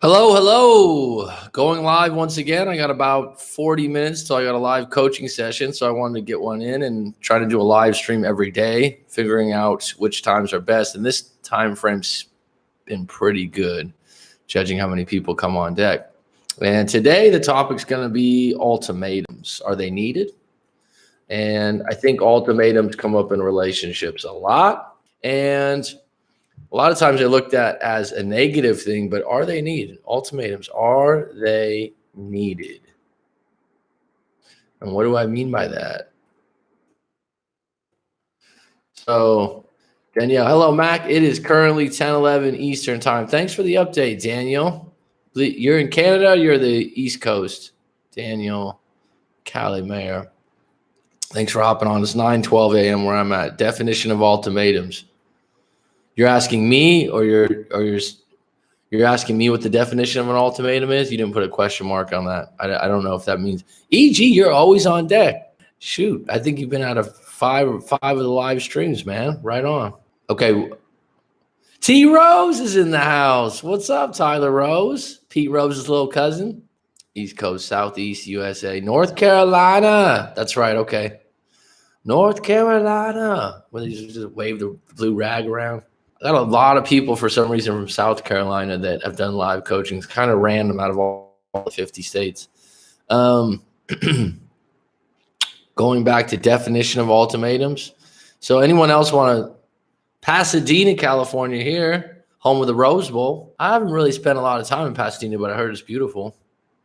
Hello, hello. Going live once again. I got about 40 minutes till I got a live coaching session. So I wanted to get one in and try to do a live stream every day, figuring out which times are best. And this time frame's been pretty good, judging how many people come on deck. And today the topic's going to be ultimatums. Are they needed? And I think ultimatums come up in relationships a lot. And a lot of times they're looked at as a negative thing, but are they needed? Ultimatums, are they needed? And what do I mean by that? So, Danielle, hello, Mac. It is currently 10:11 Eastern time. Thanks for the update, Daniel. You're in Canada, you're the East Coast. Daniel Mayer. Thanks for hopping on. It's 9:12 a.m. where I'm at. Definition of ultimatums. You're asking me, or you're asking me what the definition of an ultimatum is? You didn't put a question mark on that. I don't know if that means, e.g., you're always on deck. Shoot, I think you've been out of five of the live streams, man. Right on. Okay. T. Rose is in the house. What's up, Tyler Rose? Pete Rose's little cousin. East Coast, Southeast USA, North Carolina. That's right. Okay. North Carolina. Where they just wave the blue rag around. I got a lot of people for some reason from South Carolina that have done live coaching. It's kind of random out of all the 50 states. Going back to definition of ultimatums. So anyone else want to Pasadena, California here, home of the Rose Bowl. I haven't really spent a lot of time in Pasadena, but I heard it's beautiful.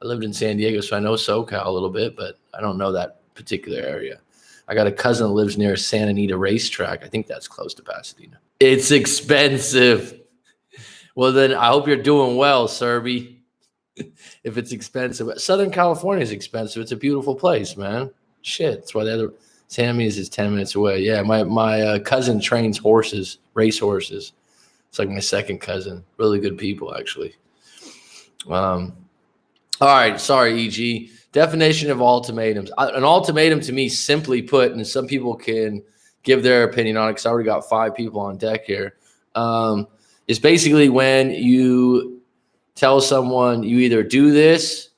I lived in San Diego, so I know SoCal a little bit, but I don't know that particular area. I got a cousin that lives near Santa Anita racetrack. I think that's close to Pasadena. It's expensive. Well, then I hope you're doing well, Serby. If it's expensive. Southern California is expensive. It's a beautiful place, man. Shit. That's why the other Santa Anita is 10 minutes away. Yeah, my cousin trains horses, race horses. It's like my second cousin. Really good people, actually. All right. Sorry, EG. Definition of ultimatums. An ultimatum to me, simply put, and some people can give their opinion on it because I already got 5 people on deck here, is basically when you tell someone you either do this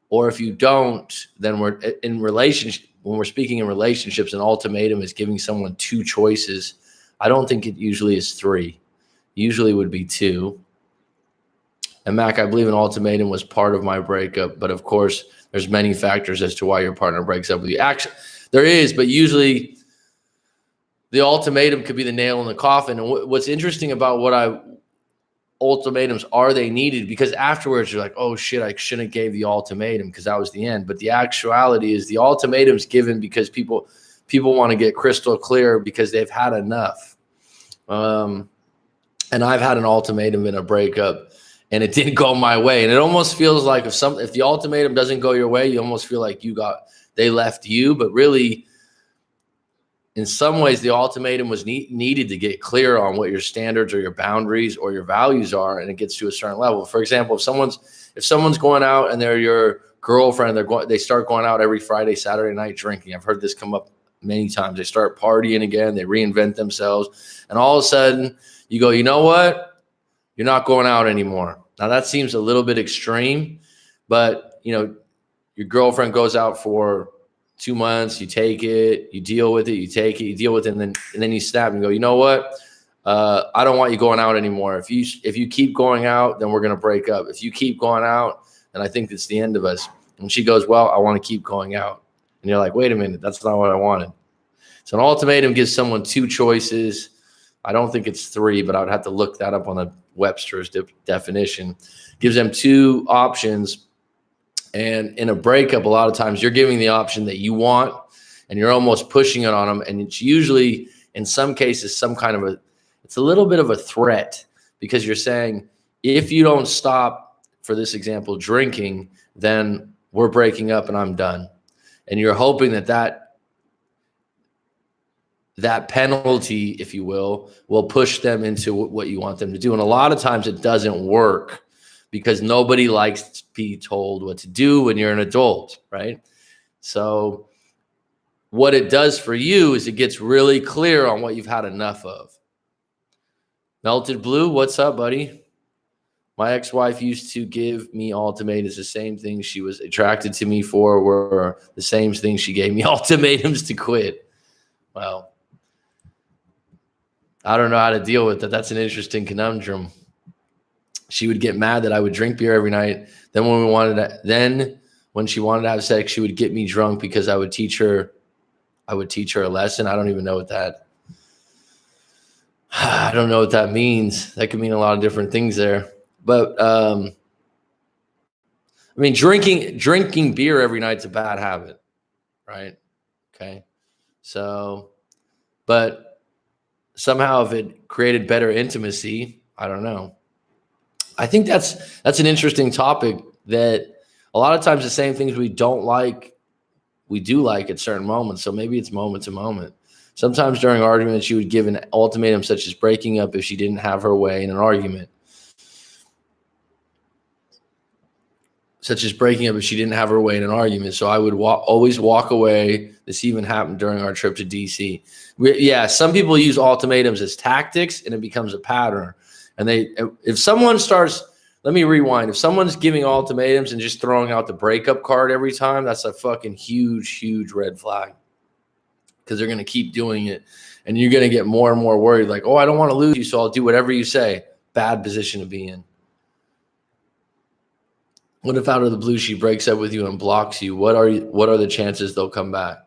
or if you don't, then we're in relationship. When we're speaking in relationships, an ultimatum is giving someone 2 choices. I don't think it usually is 3. Usually would be 2. And Mac, I believe an ultimatum was part of my breakup, but of course, there's many factors as to why your partner breaks up with you. Actually, there is, but usually the ultimatum could be the nail in the coffin. And what's interesting about ultimatums, are they needed? Because afterwards you're like, oh shit, I shouldn't have gave the ultimatum because that was the end. But the actuality is the ultimatum's given because people want to get crystal clear because they've had enough. And I've had an ultimatum in a breakup and it didn't go my way. And it almost feels like if the ultimatum doesn't go your way, you almost feel like they left you. But really, in some ways, the ultimatum was needed to get clear on what your standards or your boundaries or your values are, and it gets to a certain level. For example, if someone's going out and they're your girlfriend, they start going out every Friday, Saturday night drinking. I've heard this come up many times. They start partying again. They reinvent themselves, and all of a sudden, you go, you know what? You're not going out anymore. Now that seems a little bit extreme, but your girlfriend goes out for 2 months, you take it, you deal with it, you take it, you deal with it, and then you snap and go, you know what? I don't want you going out anymore. If you keep going out, then we're gonna break up. If you keep going out, then I think it's the end of us. And she goes, well, I want to keep going out. And you're like, wait a minute, that's not what I wanted. So an ultimatum gives someone 2 choices. I don't think it's 3, but I would have to look that up on the Webster's definition. Gives them 2 options. And in a breakup, a lot of times you're giving the option that you want and you're almost pushing it on them. And it's usually, in some cases, it's a little bit of a threat because you're saying, if you don't stop, for this example, drinking, then we're breaking up and I'm done. And you're hoping that penalty, if you will push them into what you want them to do. And a lot of times it doesn't work because nobody likes to be told what to do when you're an adult, right? So what it does for you is it gets really clear on what you've had enough of. Melted Blue, what's up, buddy? My ex-wife used to give me ultimatums. The same thing she was attracted to me for were the same things she gave me ultimatums to quit. Well, I don't know how to deal with that. That's an interesting conundrum. She would get mad that I would drink beer every night. Then when she wanted to have sex, she would get me drunk because I would teach her a lesson. I don't even know what that I don't know what that means. That could mean a lot of different things there. But I mean, drinking beer every night's a bad habit, right? Okay. So, but somehow if it created better intimacy, I don't know. I think that's an interesting topic that a lot of times the same things we don't like, we do like at certain moments. So maybe it's moment to moment. Sometimes during arguments, she would give an ultimatum such as breaking up if she didn't have her way in an argument. Such as breaking up if she didn't have her way in an argument. So I would always walk away. This even happened during our trip to DC. Some people use ultimatums as tactics and it becomes a pattern. And if someone starts, let me rewind. If someone's giving ultimatums and just throwing out the breakup card every time, that's a fucking huge, huge red flag. Because they're going to keep doing it. And you're going to get more and more worried. Like, oh, I don't want to lose you, so I'll do whatever you say. Bad position to be in. What if out of the blue she breaks up with you and blocks you? What are the chances they'll come back?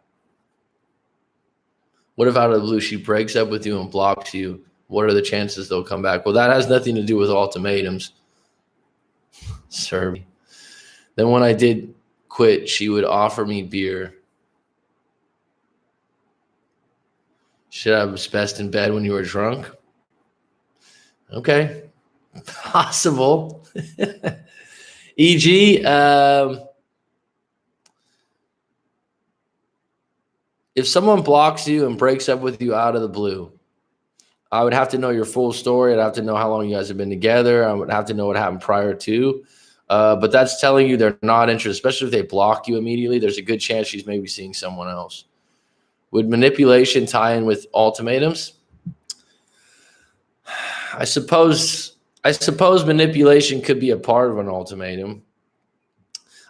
What if out of the blue she breaks up with you and blocks you? What are the chances they'll come back? Well, that has nothing to do with ultimatums. Sir. Then when I did quit, she would offer me beer. Should I was best in bed when you were drunk? Okay. Possible. E.g., if someone blocks you and breaks up with you out of the blue, I would have to know your full story. I'd have to know how long you guys have been together. I would have to know what happened prior to. But that's telling you they're not interested, especially if they block you immediately. There's a good chance she's maybe seeing someone else. Would manipulation tie in with ultimatums? I suppose manipulation could be a part of an ultimatum.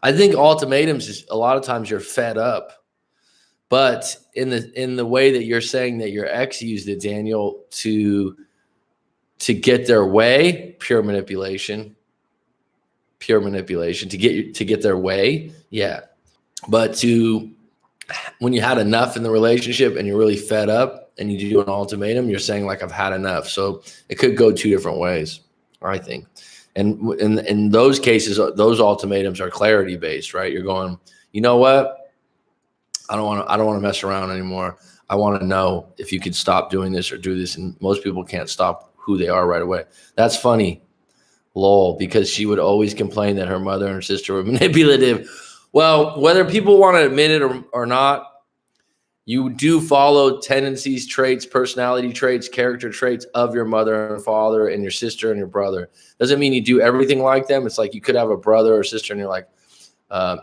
I think ultimatums is a lot of times you're fed up, but in the way that you're saying that your ex used it, Daniel, to get their way, pure manipulation to get their way, yeah. But when you had enough in the relationship and you're really fed up and you do an ultimatum, you're saying like I've had enough. So it could go two different ways, I think. And in those cases, those ultimatums are clarity based, right? You're going, you know what? I don't want to mess around anymore. I want to know if you could stop doing this or do this. And most people can't stop who they are right away. That's funny. Lol, because she would always complain that her mother and her sister were manipulative. Well, whether people want to admit it or not, you do follow tendencies, traits, personality traits, character traits of your mother and father and your sister and your brother. Doesn't mean you do everything like them. It's like you could have a brother or sister and you're like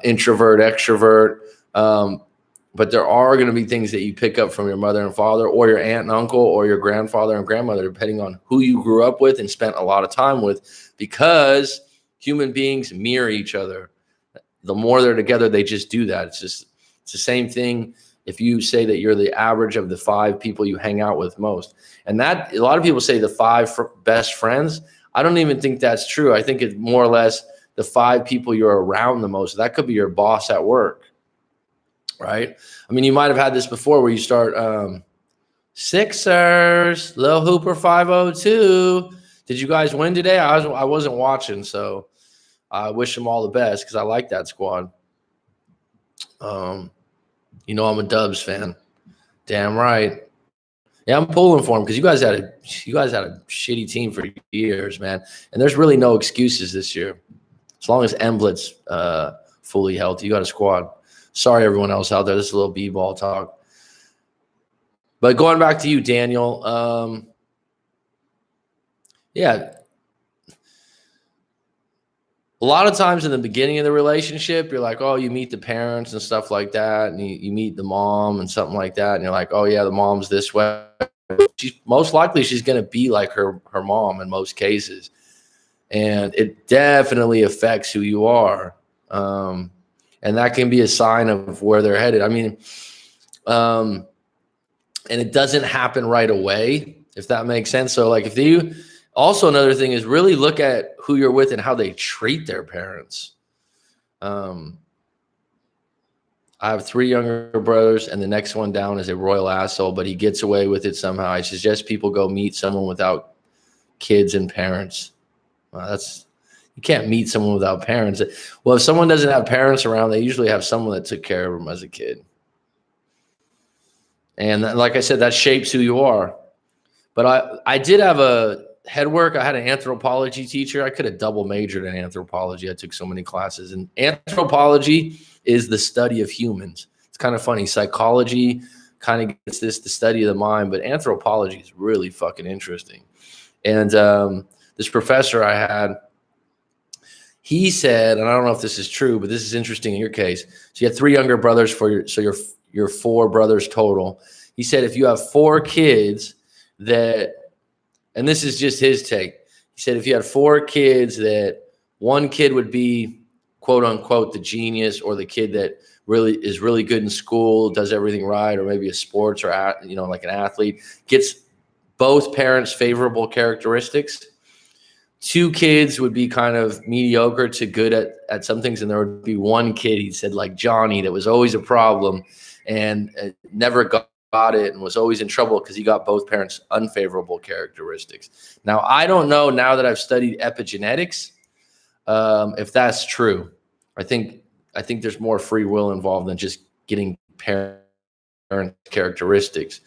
introvert, extrovert. But there are going to be things that you pick up from your mother and father or your aunt and uncle or your grandfather and grandmother, depending on who you grew up with and spent a lot of time with, because human beings mirror each other. The more they're together, they just do that. It's the same thing. If you say that you're the average of the 5 people you hang out with most, and that a lot of people say the 5 best friends. I don't even think that's true. I think it's more or less the 5 people you're around the most. That could be your boss at work, right? I mean, you might have had this before where you start Sixers, Lil Hooper 502. Did you guys win today? I wasn't watching, so I wish them all the best because I like that squad. You know I'm a Dubs fan. Damn right. Yeah, I'm pulling for them because you guys had a shitty team for years, man. And there's really no excuses this year. As long as Emblett's fully healthy, you got a squad. Sorry, everyone else out there. This is a little b-ball talk. But going back to you, Daniel. Yeah. A lot of times in the beginning of the relationship, you're like, oh, you meet the parents and stuff like that. And you meet the mom and something like that. And you're like, oh, yeah, the mom's this way. Most likely she's going to be like her mom in most cases. and it definitely affects who you are. And that can be a sign of where they're headed. I mean, and it doesn't happen right away, if that makes sense. So like if you also, another thing is really look at who you're with and how they treat their parents. I have 3 younger brothers, and the next one down is a royal asshole, but he gets away with it somehow. I suggest people go meet someone without kids and parents. You can't meet someone without parents. Well, if someone doesn't have parents around, they usually have someone that took care of them as a kid. And like I said, that shapes who you are. But I did have a head work. I had an anthropology teacher. I could have double majored in anthropology. I took so many classes. And anthropology is the study of humans. It's kind of funny. Psychology kind of gets this, the study of the mind, but anthropology is really fucking interesting. And this professor I had, he said, and I don't know if this is true, but this is interesting in your case. So you had 3 younger brothers you're 4 brothers total. He said, if you have 4 kids that, and this is just his take. He said, if you had 4 kids that one kid would be quote unquote the genius, or the kid that really is really good in school, does everything right, or maybe a sports or like an athlete, gets both parents' favorable characteristics. 2 kids would be kind of mediocre to good at some things, and there would be 1 kid, he said, like Johnny, that was always a problem and never got it and was always in trouble because he got both parents' unfavorable characteristics. Now, I don't know, now that I've studied epigenetics, if that's true. I think there's more free will involved than just getting parent characteristics.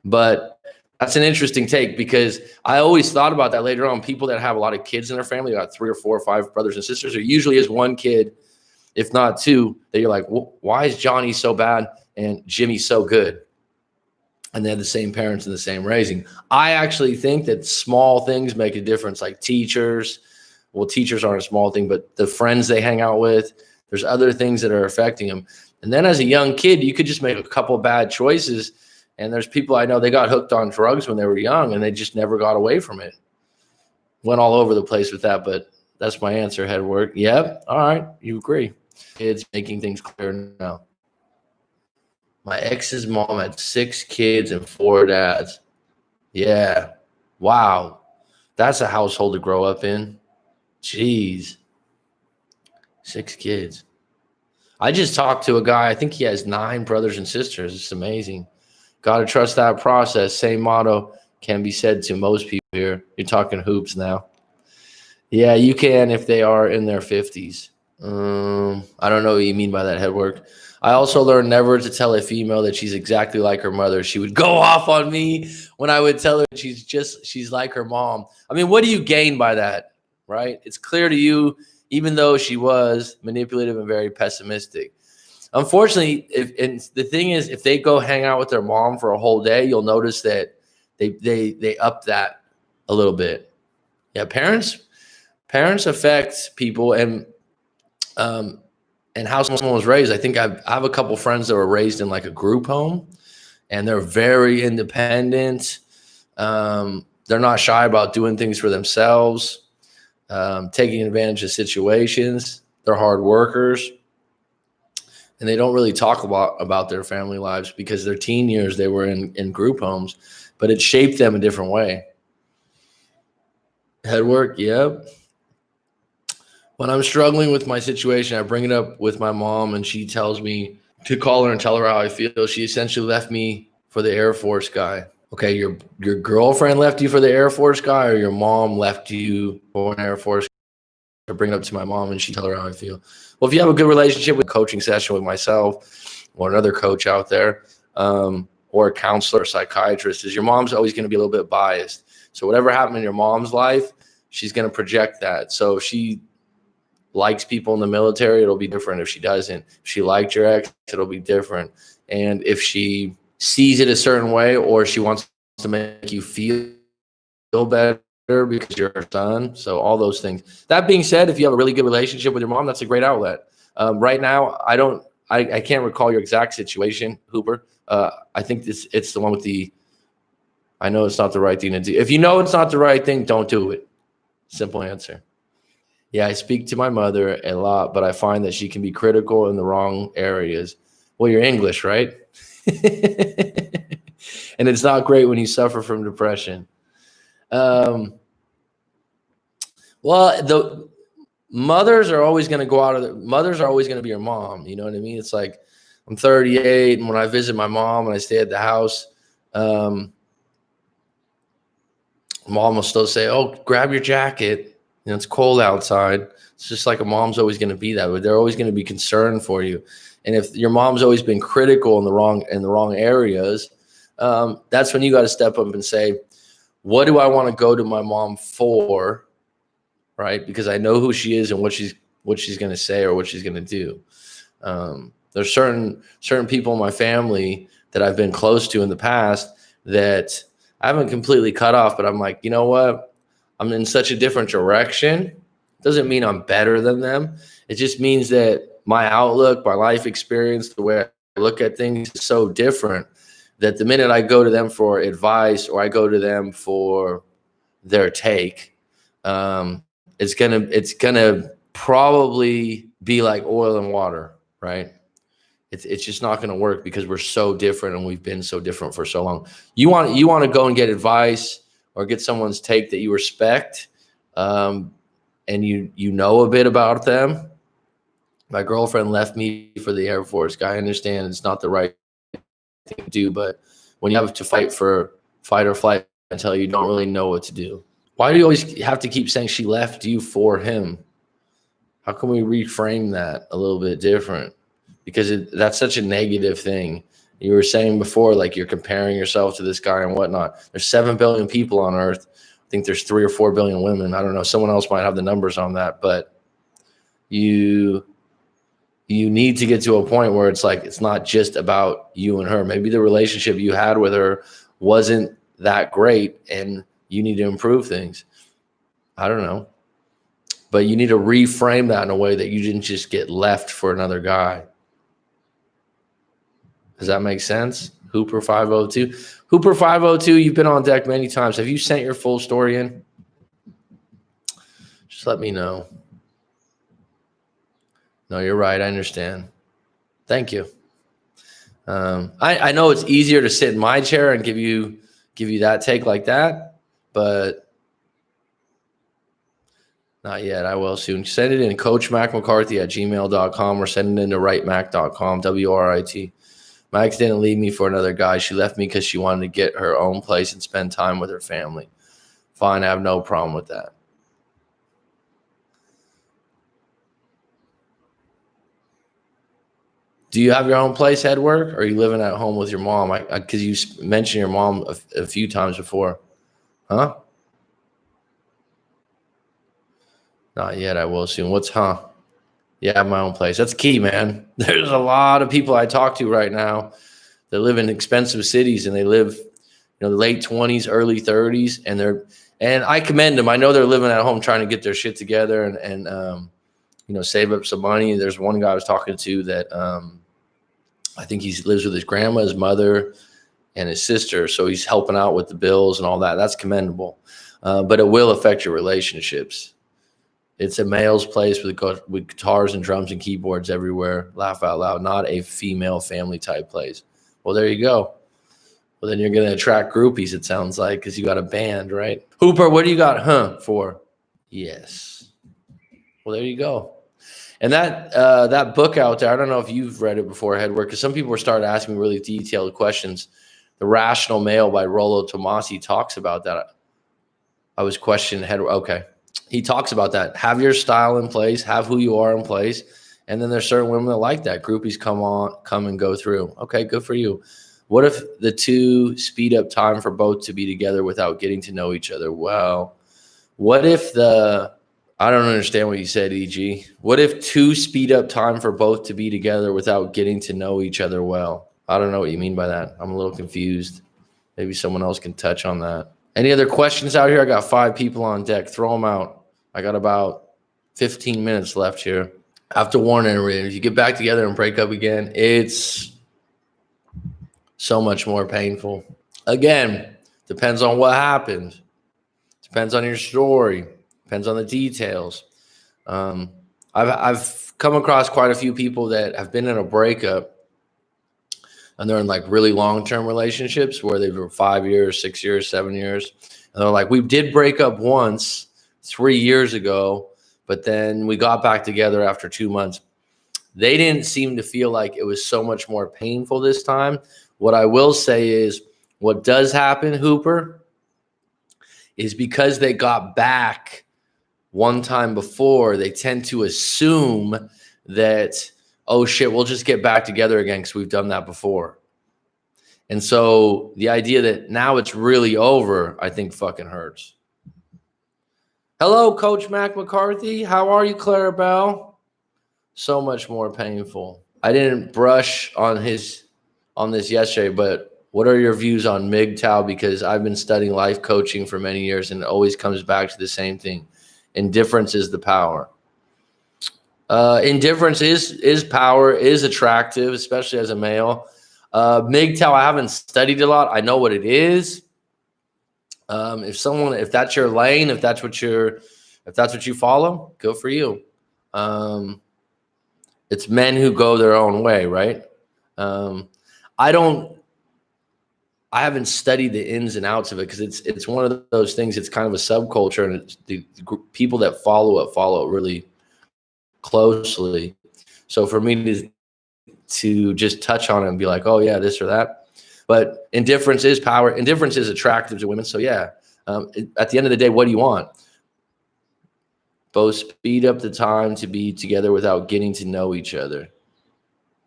But that's an interesting take, because I always thought about that later on. People that have a lot of kids in their family, got 3 or 4 or 5 brothers and sisters, there usually is 1 kid, if not 2, that you're like, why is Johnny so bad and Jimmy so good? And they have the same parents and the same raising. I actually think that small things make a difference, like teachers. Well, teachers aren't a small thing, but the friends they hang out with, there's other things that are affecting them. And then as a young kid, you could just make a couple bad choices. And there's people I know, they got hooked on drugs when they were young and they just never got away from it. Went all over the place with that, but that's my answer, head work. Yep. All right. You agree. Kids making things clear now. My ex's mom had 6 kids and 4 dads. Yeah. Wow. That's a household to grow up in. Jeez. 6 kids. I just talked to a guy, I think he has 9 brothers and sisters. It's amazing. Got to trust that process. Same motto can be said to most people here. You're talking hoops now. Yeah, you can if they are in their 50s. I don't know what you mean by that, head work. I also learned never to tell a female that she's exactly like her mother. She would go off on me when I would tell her she's like her mom. I mean, what do you gain by that, right? It's clear to you, even though she was manipulative and very pessimistic. Unfortunately, and the thing is, if they go hang out with their mom for a whole day, you'll notice that they up that a little bit. Yeah, parents affect people, and how someone was raised. I think I have a couple friends that were raised in like a group home, and they're very independent. They're not shy about doing things for themselves, taking advantage of situations. They're hard workers. And they don't really talk about their family lives because their teen years, they were in group homes, but it shaped them a different way. Head work, yep. When I'm struggling with my situation, I bring it up with my mom, and she tells me to call her and tell her how I feel. She essentially left me for the Air Force guy. Okay, your girlfriend left you for the Air Force guy, or your mom left you for an Air Force guy? I bring it up to my mom, and she tell her how I feel. Well, if you have a good relationship with a coaching session with myself or another coach out there, or a counselor or psychiatrist, is your mom's always going to be a little bit biased. So whatever happened in your mom's life, she's going to project that. So if she likes people in the military, it'll be different. If she doesn't, if she liked your ex, it'll be different. And if she sees it a certain way, or she wants to make you feel better because you're her son. So all those things. That being said, if you have a really good relationship with your mom, that's a great outlet. Right now, I can't recall your exact situation, Hooper. I think it's the one with I know it's not the right thing to do. If you know it's not the right thing, don't do it. Simple answer. Yeah, I speak to my mother a lot, but I find that she can be critical in the wrong areas. Well, you're English, right? And it's not great when you suffer from depression. Um, well, the mothers are always going to go out of the mothers are always going to be your mom. You know what I mean? It's like I'm 38, and when I visit my mom and I stay at the house, um, mom will still say, "Oh, grab your jacket. You know, it's cold outside." It's just like a mom's always going to be that way. They're always going to be concerned for you. And if your mom's always been critical in the wrong areas, that's when you got to step up and say, "What do I want to go to my mom for?" Right? Because I know who she is and what she's going to say or what she's going to do. There's certain people in my family that I've been close to in the past that I haven't completely cut off, but I'm like, you know what? I'm in such a different direction. Doesn't mean I'm better than them. It just means that my outlook, my life experience, the way I look at things is so different that the minute I go to them for advice or I go to them for their take, it's gonna probably be like oil and water, right? It's just not going to work because we're so different and we've been so different for so long. You want to go and get advice or get someone's take that you respect, and you know a bit about them. My girlfriend left me for the Air Force. I understand it's not the right thing to do, but when you have to fight or flight until you don't really know what to do. Why do you always have to keep saying she left you for him? How can we reframe that a little bit different? Because that's such a negative thing. You were saying before, like you're comparing yourself to this guy and whatnot. There's 7 billion people on Earth. I think there's 3 or 4 billion women. I don't know. Someone else might have the numbers on that, but you need to get to a point where it's like it's not just about you and her. Maybe the relationship you had with her wasn't that great, and you need to improve things. I don't know. But you need to reframe that in a way that you didn't just get left for another guy. Does that make sense? Hooper 502. Hooper 502, you've been on deck many times. Have you sent your full story in? Just let me know. No, you're right. I understand. Thank you. I know it's easier to sit in my chair and give you that take like that, but not yet. I will soon. Send it in coachmacmccarthy@gmail.com or send it into writemac.com, WRIT. Max didn't leave me for another guy. She left me because she wanted to get her own place and spend time with her family. Fine, I have no problem with that. Do you have your own place, Edward, or are you living at home with your mom? Because you mentioned your mom a few times before. Huh? Not yet. I will soon. What's huh? Yeah, I have my own place. That's key, man. There's a lot of people I talk to right now that live in expensive cities and they live, late 20s, early 30s, and I commend them. I know they're living at home trying to get their shit together and save up some money. There's one guy I was talking to that I think he lives with his grandma, his mother, and his sister. So he's helping out with the bills and all that. That's commendable. But it will affect your relationships. It's a male's place with guitars and drums and keyboards everywhere. Laugh out loud. Not a female family type place. Well, there you go. Well, then you're going to attract groupies, it sounds like, because you got a band, right? Hooper, what do you got for? Yes. Well, there you go. And that book out there, I don't know if you've read it before, Headwork, because some people were starting asking me really detailed questions. The Rational Male by Rollo Tomasi talks about that. I was questioning Headwork. Okay. He talks about that. Have your style in place, have who you are in place. And then there's certain women that like that. Groupies come and go through. Okay, good for you. What if the two speed up time for both to be together without getting to know each other? Well, what if I don't understand what you said, EG. What if two speed up time for both to be together without getting to know each other well? I don't know what you mean by that. I'm a little confused. Maybe someone else can touch on that. Any other questions out here? I got 5 people on deck. Throw them out. I got about 15 minutes left here. I have to warn everybody. If you get back together and break up again, it's so much more painful. Again, depends on what happened. Depends on your story. Depends on the details. I've come across quite a few people that have been in a breakup and they're in like really long-term relationships where they were 5 years, 6 years, 7 years. And they're like, we did break up once 3 years ago, but then we got back together after 2 months. They didn't seem to feel like it was so much more painful this time. What I will say is what does happen, Hooper, is because they got back one time before, they tend to assume that, oh shit, we'll just get back together again because we've done that before. And so the idea that now it's really over, I think fucking hurts. Hello, Coach Mac McCarthy. How are you, Clarabelle? So much more painful. I didn't brush on this yesterday, but what are your views on MGTOW? Because I've been studying life coaching for many years and it always comes back to the same thing. Indifference is the power. Indifference is power, is attractive, especially as a male. MGTOW, I haven't studied a lot. I know what it is. If that's your lane, if that's what you follow, good for you. It's men who go their own way, right? I haven't studied the ins and outs of it because it's one of those things. It's kind of a subculture, and it's the people that follow it really closely. So for me to just touch on it and be like, oh yeah, this or that. But indifference is power. Indifference is attractive to women. So yeah, at the end of the day, what do you want? Both speed up the time to be together without getting to know each other.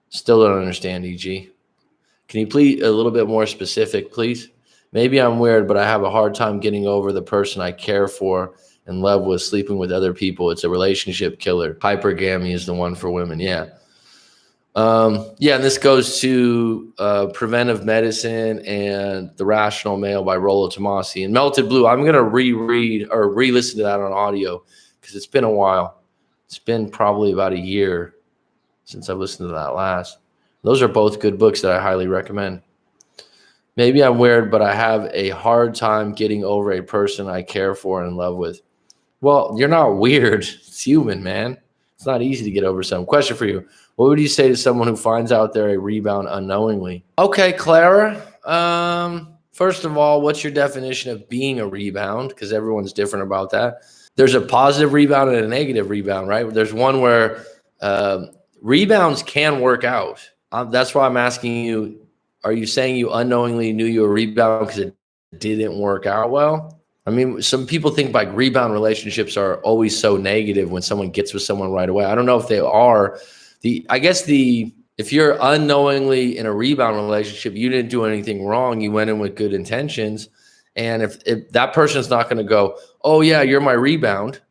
Still don't understand, EG. Can you please a little bit more specific, please? Maybe I'm weird, but I have a hard time getting over the person I care for and love with sleeping with other people. It's a relationship killer. Hypergamy is the one for women. Yeah. Yeah, and this goes to Preventive Medicine and The Rational Male by Rollo Tomassi. And Melted Blue, I'm going to reread or re-listen to that on audio because it's been a while. It's been probably about a year since I've listened to that last. Those are both good books that I highly recommend. Maybe I'm weird, but I have a hard time getting over a person I care for and in love with. Well, you're not weird. It's human, man. It's not easy to get over someone. Question for you. What would you say to someone who finds out they're a rebound unknowingly? Okay, Clara. First of all, what's your definition of being a rebound? Because everyone's different about that. There's a positive rebound and a negative rebound, right? There's one where rebounds can work out. That's why I'm asking you, are you saying you unknowingly knew you were a rebound because it didn't work out well? I mean, some people think like rebound relationships are always so negative when someone gets with someone right away. I don't know if they are. If you're unknowingly in a rebound relationship, you didn't do anything wrong. You went in with good intentions. And if that person's not going to go, oh yeah, you're my rebound,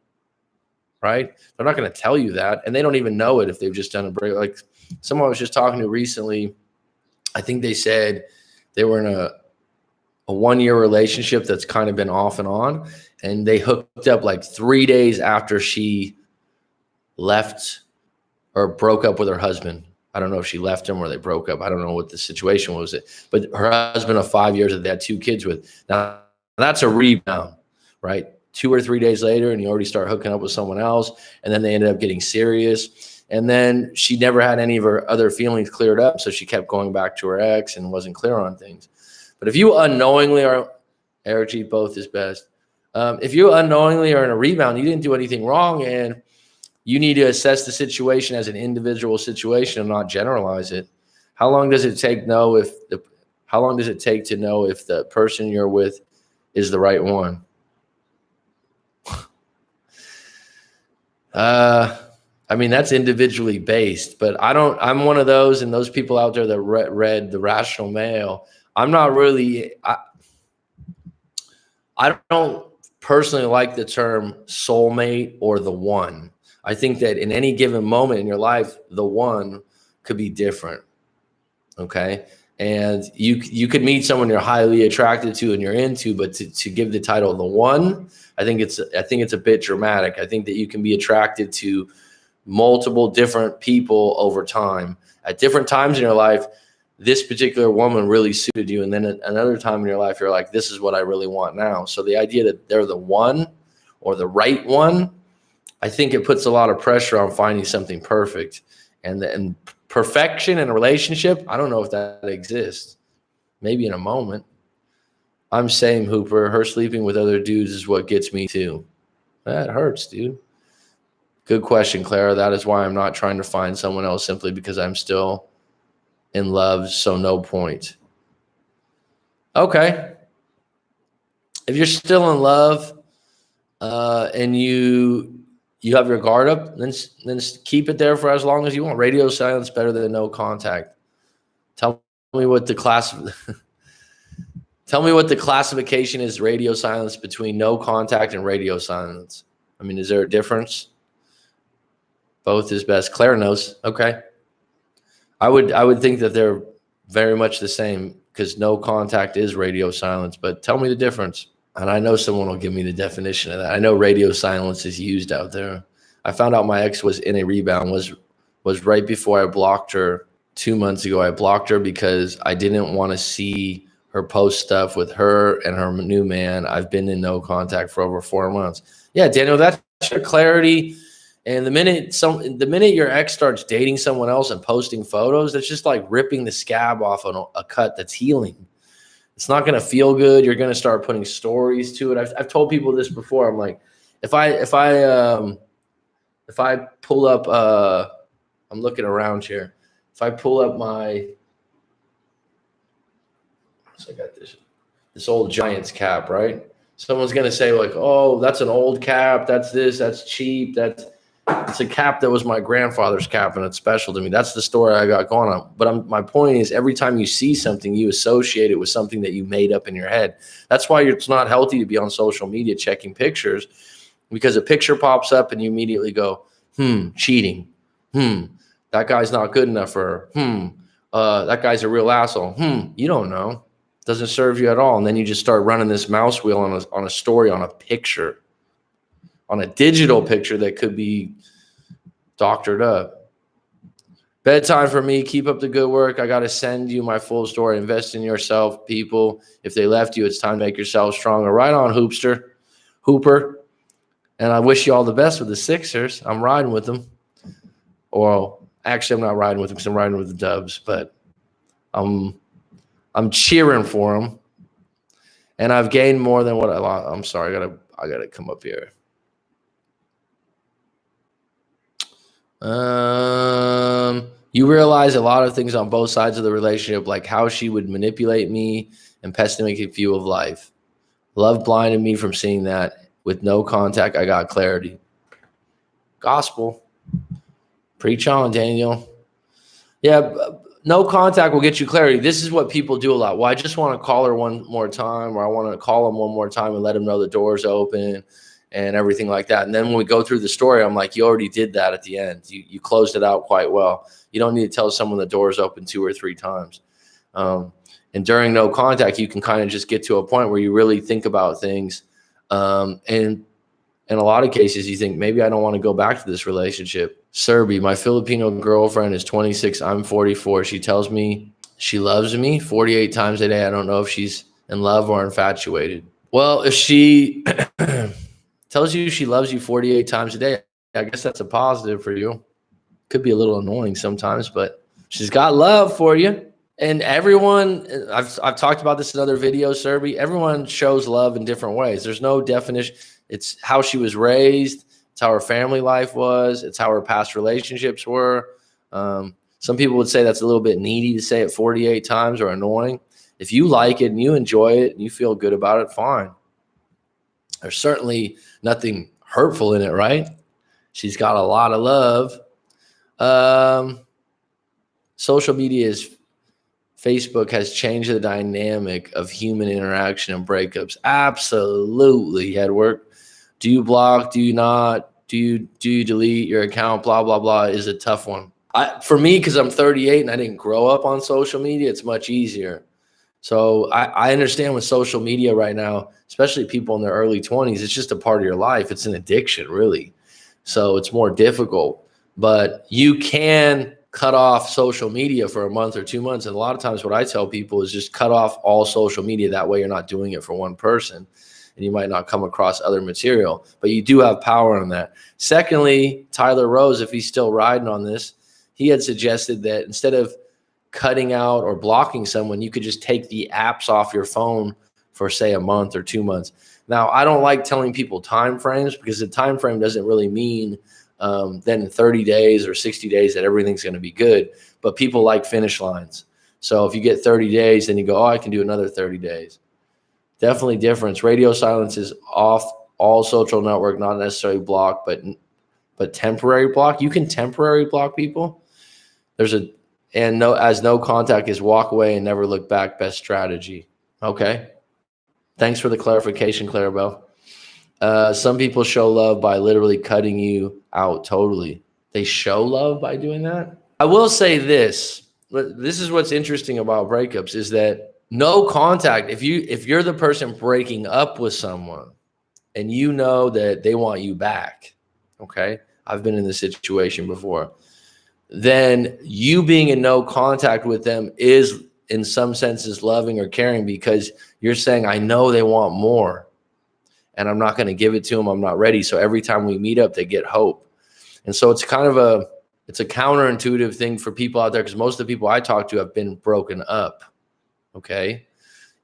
right? They're not going to tell you that. And they don't even know it if they've just done a break. Like someone I was just talking to recently, I think they said they were in a 1-year relationship that's kind of been off and on. And they hooked up like 3 days after she left or broke up with her husband. I don't know if she left him or they broke up. I don't know what the situation was. But her husband of 5 years that they had 2 kids with. Now, that's a rebound, right? 2 or 3 days later, and you already start hooking up with someone else. And then they ended up getting serious. And then she never had any of her other feelings cleared up. So she kept going back to her ex and wasn't clear on things. But if you unknowingly are, Eric G, both is best. If you unknowingly are in a rebound, you didn't do anything wrong. And you need to assess the situation as an individual situation and not generalize it. How long does it take to know if the person you're with is the right one? I mean, that's individually based, but I'm one of those, and those people out there that read The Rational Male. I'm not really, I don't personally like the term soulmate or the one. I think that in any given moment in your life, the one could be different. Okay. And you could meet someone you're highly attracted to and you're into, but to give the title the one, I think it's a bit dramatic. I think that you can be attracted to multiple different people over time. At different times in your life, this particular woman really suited you. And then at another time in your life, you're like, this is what I really want now. So the idea that they're the one or the right one, I think it puts a lot of pressure on finding something perfect. And perfection in a relationship, I don't know if that exists. Maybe in a moment. I'm saying, Hooper, her sleeping with other dudes is what gets me too. That hurts, dude. Good question, Clara. That is why I'm not trying to find someone else, simply because I'm still in love, so no point. Okay. If you're still in love and you have your guard up, then keep it there for as long as you want. Radio silence better than no contact. Tell me what the classification is. Radio silence between no contact and radio silence. I mean, is there a difference? Both is best. Claire knows. Okay. I would think that they're very much the same, because no contact is radio silence. But tell me the difference. And I know someone will give me the definition of that. I know radio silence is used out there. I found out my ex was in a rebound, was right before I blocked her 2 months ago. I blocked her because I didn't want to see her post stuff with her and her new man. I've been in no contact for over 4 months. Yeah, Daniel, that's your clarity. And the minute your ex starts dating someone else and posting photos, that's just like ripping the scab off on a cut that's healing. It's not going to feel good. You're going to start putting stories to it. I've told people this before. I'm like, if I pull up, I'm looking around here. If I pull up so I got this old Giants cap, right? Someone's going to say like, oh, that's an old cap. That's cheap. It's a cap that was my grandfather's cap, and it's special to me. That's the story I got going on. But my point is, every time you see something, you associate it with something that you made up in your head. That's why it's not healthy to be on social media checking pictures, because a picture pops up and you immediately go, cheating. That guy's not good enough for her. That guy's a real asshole. You don't know. Doesn't serve you at all. And then you just start running this mouse wheel on a story, on a picture, on a digital picture that could be doctored up. Bedtime for me. Keep up the good work. I got to send you my full story. Invest in yourself, people. If they left you, it's time to make yourself stronger. Right on, Hooper. And I wish you all the best with the Sixers. I'm riding with them. Or actually, I'm not riding with them because I'm riding with the Dubs. But I'm cheering for them. And I've gained more than what I lost. I'm sorry. I gotta come up here. You realize a lot of things on both sides of the relationship, like how she would manipulate me and pessimistic view of life. Love blinded me from seeing that. With no contact, I got clarity. Gospel. Preach on, Daniel. Yeah, no contact will get you clarity. This is what people do a lot. Well, I just want to call her one more time, or I want to call him one more time and let him know the door's open and everything like that. And then when we go through the story, I'm like, you already did that at the end. You closed it out quite well. You don't need to tell someone the door's open 2 or 3 times. And during no contact, you can kind of just get to a point where you really think about things. And in a lot of cases, you think, maybe I don't want to go back to this relationship. Serbi, my Filipino girlfriend is 26. I'm 44. She tells me she loves me 48 times a day. I don't know if she's in love or infatuated. Well, if she tells you she loves you 48 times a day, I guess that's a positive for you. Could be a little annoying sometimes, but she's got love for you. And everyone, I've talked about this in other videos, Serbi, everyone shows love in different ways. There's no definition. It's how she was raised. It's how her family life was. It's how her past relationships were. Some people would say that's a little bit needy to say it 48 times or annoying. If you like it and you enjoy it and you feel good about it, fine. There's certainly nothing hurtful in it, right? She's got a lot of love. Social media Facebook has changed the dynamic of human interaction and breakups. Absolutely, Edward. Do you block? Do you not? Do you delete your account? Blah, blah, blah is a tough one. For me, because I'm 38 and I didn't grow up on social media, it's much easier. So I understand with social media right now, especially people in their early 20s, it's just a part of your life. It's an addiction, really. So it's more difficult. But you can cut off social media for a month or 2 months. And a lot of times what I tell people is just cut off all social media. That way you're not doing it for one person. and you might not come across other material, but you do have power on that. Secondly, Tyler Rose, if he's still riding on this, he had suggested that instead of cutting out or blocking someone, you could just take the apps off your phone for, say, a month or 2 months. Now, I don't like telling people time frames, because the time frame doesn't really mean then in 30 days or 60 days that everything's going to be good. But people like finish lines. So if you get 30 days, then you go, oh, I can do another 30 days. Definitely difference. Radio silence is off all social network, not necessarily block, but temporary block. You can temporary block people. No contact is walk away and never look back. Best strategy. Okay. Thanks for the clarification, Clarabelle. Some people show love by literally cutting you out totally. They show love by doing that. I will say this. This is what's interesting about breakups, is that no contact. If you're the person breaking up with someone and you know that they want you back, okay? I've been in this situation before. Then you being in no contact with them is in some senses loving or caring, because you're saying, I know they want more and I'm not going to give it to them. I'm not ready. So every time we meet up, they get hope. And so it's kind of it's a counterintuitive thing for people out there, because most of the people I talk to have been broken up. Okay.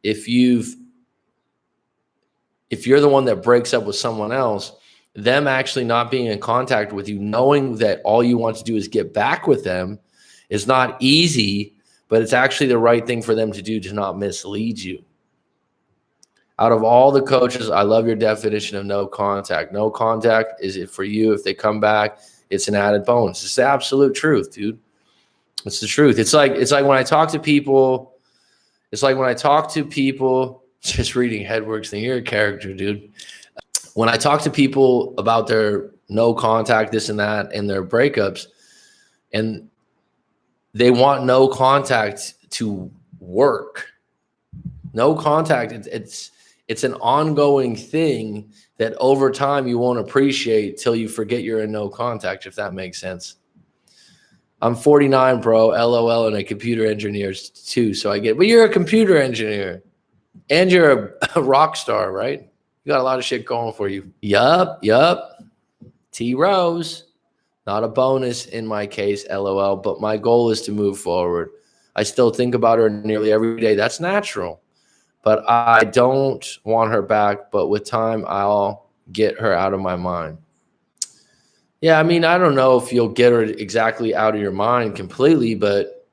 If you're the one that breaks up with someone else, them actually not being in contact with you, knowing that all you want to do is get back with them, is not easy, but it's actually the right thing for them to do to not mislead you. Out of all the coaches, I love your definition of no contact. No contact is it for you. If they come back, it's an added bonus. It's the absolute truth, dude. It's the truth. It's like when I talk to people, just reading Headworks thing, you're a character, dude. When I talk to people about their no contact, this and that, and their breakups, and they want no contact to work. No contact, it's an ongoing thing that over time you won't appreciate till you forget you're in no contact, if that makes sense. I'm 49, bro, LOL, and a computer engineer too, so I get, but you're a computer engineer and you're a rock star, right? You got a lot of shit going for you. Yup. T Rose, not a bonus in my case, LOL, but my goal is to move forward. I still think about her nearly every day. That's natural. But I don't want her back. But with time, I'll get her out of my mind. Yeah, I mean, I don't know if you'll get her exactly out of your mind completely, but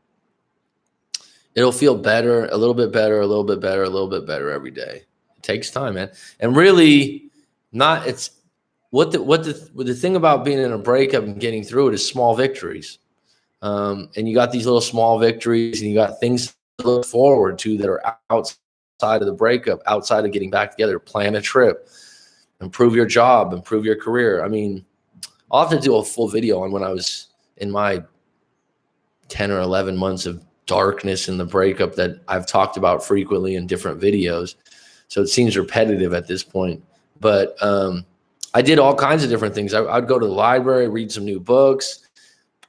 it'll feel better, a little bit better, a little bit better, a little bit better every day. It takes time, man. And really, the thing about being in a breakup and getting through it is small victories. And you got these little small victories, and you got things to look forward to that are outside of the breakup, outside of getting back together. Plan a trip, improve your job, improve your career. I mean, I'll have to do a full video on when I was in my 10 or 11 months of darkness in the breakup that I've talked about frequently in different videos. So it seems repetitive at this point. But I did all kinds of different things. I'd go to the library, read some new books.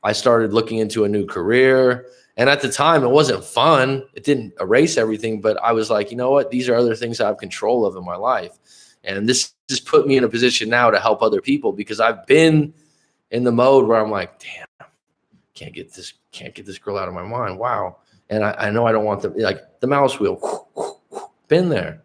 I started looking into a new career. And at the time, it wasn't fun. It didn't erase everything. But I was like, you know what? These are other things I have control of in my life. And this just put me in a position now to help other people, because I've been in the mode where I'm like, damn, can't get this girl out of my mind. Wow. And I know I don't want the mouse wheel. Been there.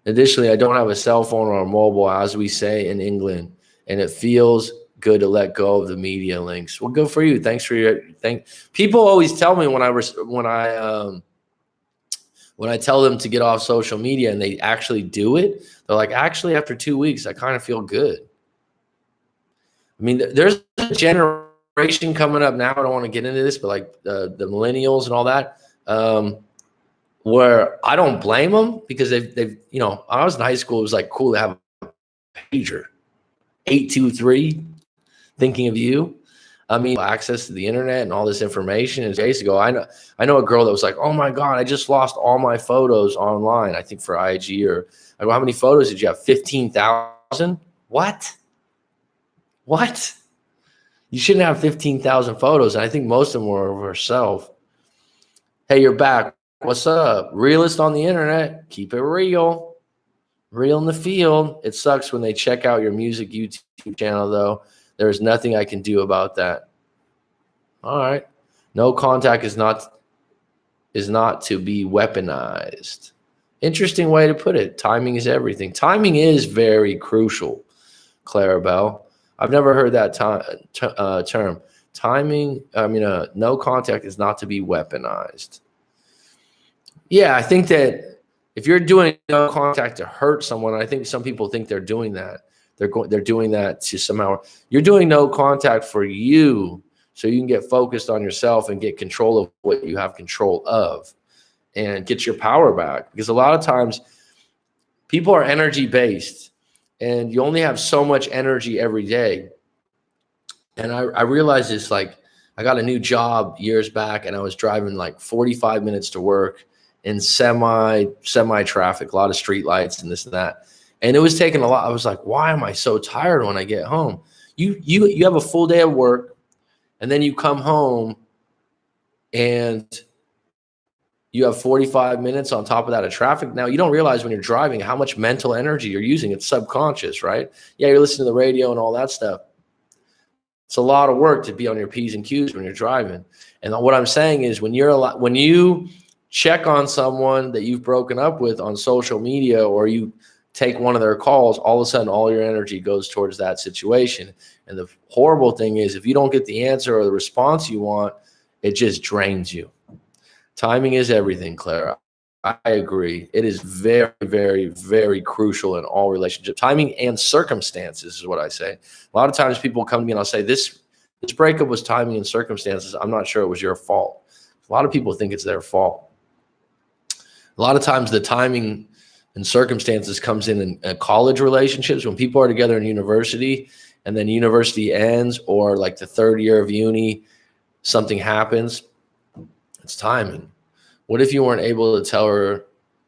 Additionally, I don't have a cell phone or a mobile, as we say in England, and it feels good to let go of the media links. Well, good for you. Thanks for your thing. People always tell me when I tell them to get off social media and they actually do it, they're like, actually, after 2 weeks, I kind of feel good. I mean, there's a generation coming up now. I don't want to get into this, but like the millennials and all that, where I don't blame them, because they've, when I was in high school, it was like cool to have a pager, 823, thinking of you. I mean, access to the internet and all this information. And days ago, I know a girl that was like, oh my God, I just lost all my photos online. I think for IG, or I go, how many photos did you have? 15,000? What? You shouldn't have 15,000 photos. And I think most of them were of herself. Hey, you're back. what's up? Realist on the internet. Keep it real. Real in the field. It sucks when they check out your music YouTube channel, though. There's nothing I can do about that. All right. No contact is not to be weaponized. Interesting way to put it. Timing is everything. Timing is very crucial, Clarabelle. I've never heard that term. Timing, no contact is not to be weaponized. Yeah, I think that if you're doing no contact to hurt someone, I think some people think they're doing that. They're doing that to somehow. You're doing no contact for you, so you can get focused on yourself and get control of what you have control of, and get your power back. Because a lot of times, people are energy based, and you only have so much energy every day. And I realized this, like, I got a new job years back, and I was driving like 45 minutes to work in semi traffic, a lot of street lights and this and that. And it was taking a lot. I was like, why am I so tired when I get home? You have a full day of work, and then you come home and you have 45 minutes on top of that of traffic. Now, you don't realize when you're driving how much mental energy you're using. It's subconscious, right? Yeah, you're listening to the radio and all that stuff. It's a lot of work to be on your P's and Q's when you're driving. And what I'm saying is when you check on someone that you've broken up with on social media, or you take one of their calls, all of a sudden all your energy goes towards that situation. And the horrible thing is, if you don't get the answer or the response you want, it just drains you. Timing is everything, Clara. I agree. It is very, very, very crucial in all relationships. Timing and circumstances is what I say. A lot of times people come to me and I'll say, this breakup was timing and circumstances. I'm not sure it was your fault. A lot of people think it's their fault. A lot of times the timing and circumstances comes in college relationships, when people are together in university and then university ends, or like the third year of uni, something happens. It's timing. What if you weren't able to tell her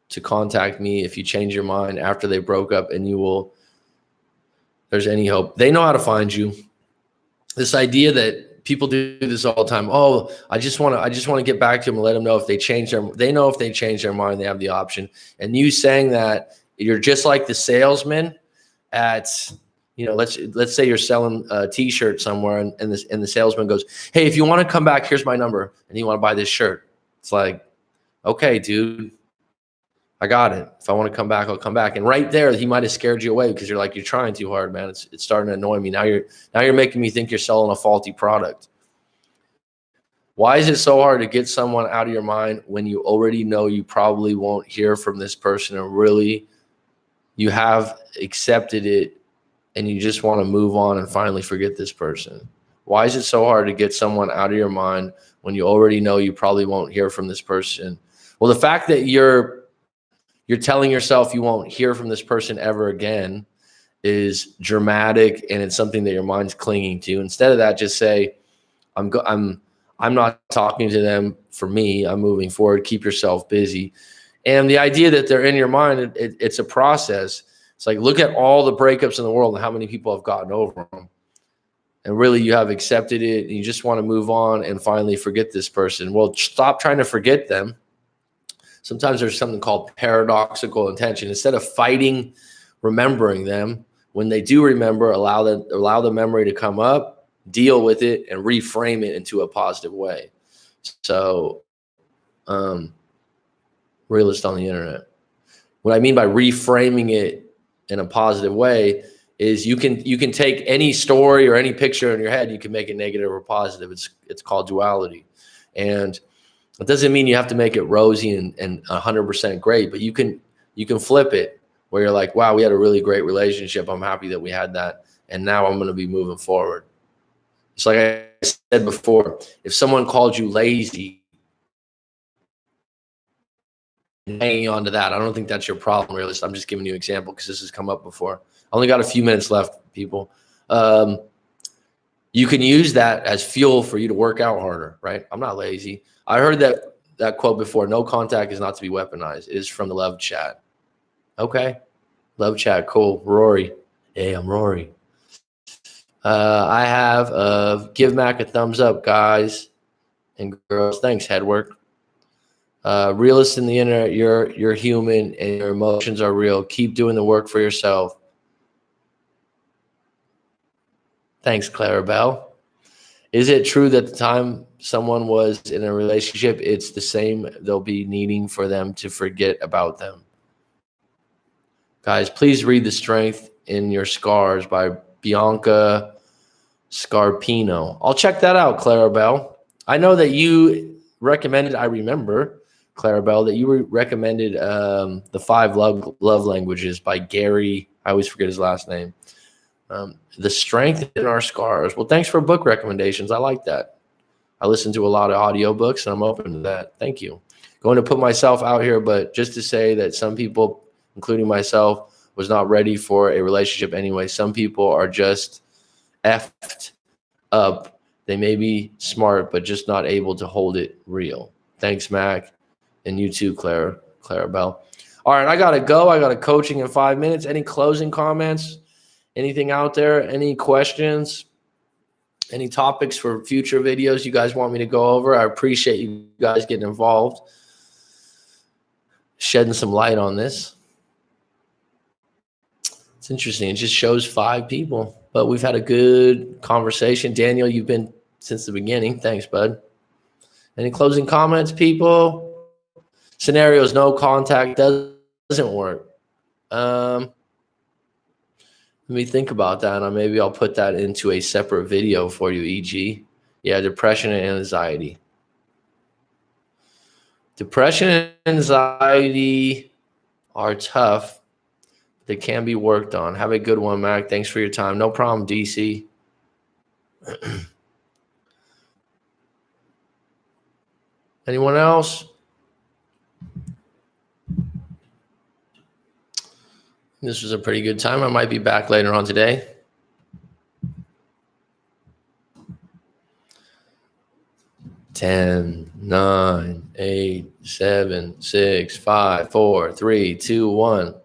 to contact me if you change your mind after they broke up, and there's any hope? They know how to find you. This idea that people do this all the time. Oh, I just want to get back to them and let them know if they change their mind, they have the option. And you saying that, you're just like the salesman at, let's say you're selling a t-shirt somewhere, and the salesman goes, hey, if you want to come back, here's my number, and you want to buy this shirt. It's like, okay, dude, I got it. If I want to come back, I'll come back. And right there, he might have scared you away, because you're trying too hard, man. It's starting to annoy me. Now you're making me think you're selling a faulty product. Why is it so hard to get someone out of your mind when you already know you probably won't hear from this person, and really you have accepted it and you just want to move on and finally forget this person? Why is it so hard to get someone out of your mind when you already know you probably won't hear from this person? Well, the fact that you're telling yourself you won't hear from this person ever again is dramatic, and it's something that your mind's clinging to. Instead of that, just say, I'm not talking to them for me. I'm moving forward. Keep yourself busy. And the idea that they're in your mind, it's a process. It's like, look at all the breakups in the world and how many people have gotten over them. And really, you have accepted it, and you just want to move on and finally forget this person. Well, stop trying to forget them. Sometimes there's something called paradoxical intention. Instead of fighting remembering them, when they do remember, allow the memory to come up, deal with it, and reframe it into a positive way. So, realist on the internet. What I mean by reframing it in a positive way is you can take any story or any picture in your head, you can make it negative or positive. It's called duality. And it doesn't mean you have to make it rosy and 100% great, but you can flip it where you're like, wow, we had a really great relationship. I'm happy that we had that. And now I'm going to be moving forward. It's like I said before, if someone called you lazy, hanging on to that, I don't think that's your problem, realist. I'm just giving you an example because this has come up before. I only got a few minutes left, people. You can use that as fuel for you to work out harder, right? I'm not lazy. I heard that quote before, no contact is not to be weaponized. It is from the Love Chat. Okay. Love Chat, cool. Rory. Hey, I'm Rory. I have give Mac a thumbs up, guys and girls. Thanks, Headwork. Realists in the internet, you're human and your emotions are real. Keep doing the work for yourself. Thanks, Clarabelle. Is it true that the time someone was in a relationship, it's the same they'll be needing for them to forget about them? Guys, please read The Strength in Your Scars by Bianca Scarpino. I'll check that out, Clarabelle. I know that you recommended, I remember, Clarabelle, that you recommended The Five Love Languages by Gary. I always forget his last name. The Strength in Our Scars. Well, thanks for book recommendations. I like that. I listen to a lot of audiobooks, and I'm open to that. Thank you. Going to put myself out here, but just to say that some people, including myself, was not ready for a relationship anyway. Some people are just effed up. They may be smart, but just not able to hold it real. Thanks, Mac. And you too, Clarabelle. All right, I got to go. I got a coaching in 5 minutes. Any closing comments? Anything out there? Any questions? Any topics for future videos you guys want me to go over? I appreciate you guys getting involved, shedding some light on this. It's interesting. It just shows 5 people, but we've had a good conversation. Daniel, you've been since the beginning. Thanks, bud. Any closing comments, people? Scenarios, no contact doesn't work. Let me think about that, and maybe I'll put that into a separate video for you, e.g. Yeah, depression and anxiety. Depression and anxiety are tough. They can be worked on. Have a good one, Mac. Thanks for your time. No problem, DC. Anyone else? This was a pretty good time. I might be back later on today. Ten, 9, 8, 7, 6, 5, 4, 3, 2, 1.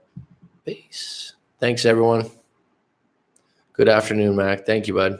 Peace. Thanks, everyone. Good afternoon, Mac. Thank you, bud.